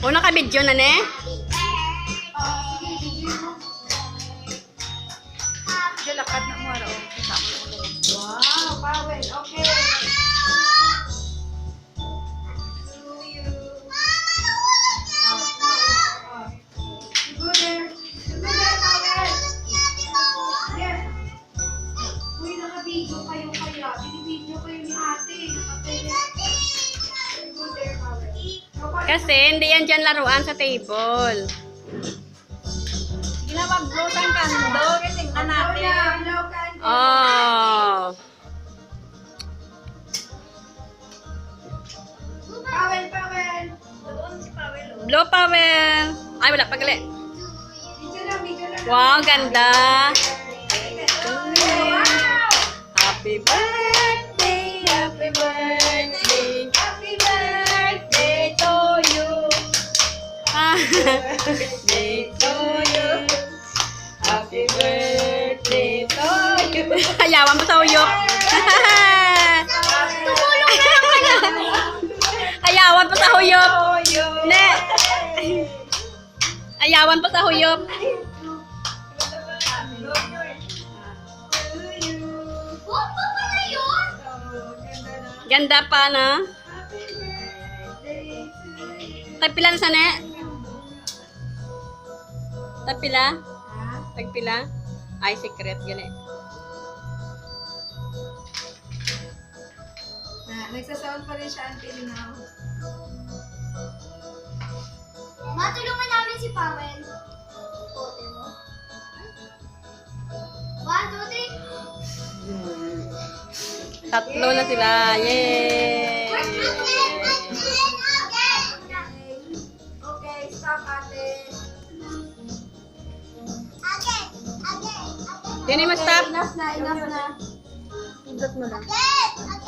Una ka video na ne? Lakad na mo araw. Wow, Pawen. Okay. Naka-video kayo kaya. Binibidyo kayo ni ate. Kasi hindi yan dyan laruan sa table. Ginawag-blow ang kando. Kasi nga natin. Oh. Pawen, Pawen. Doon si Pawel. Blow Pawen. Ay, wala pagali. Video lang, video lang. Wow, ganda. Wow! Happy birthday, happy birthday. Happy birthday to you. Birthday to you. Happy birthday to you. Ayawan mo sa uyok. Tumulong na lang kayo. Ayawan pa sa huyop. Ne. Ayawan pa sa huyop. Ganda pa na. Tagpila na sana. Tagpila? Tagpila? Ay, secret. Gani. Nagsasound pa rin siya until now. Matulungan namin si Pawen. Kote mo. 1, 2, 3. Tatlo na sila. Yay! Okay, stop ate. Yun yung stop. Enough na, enough na. Pindot mo lang. Again!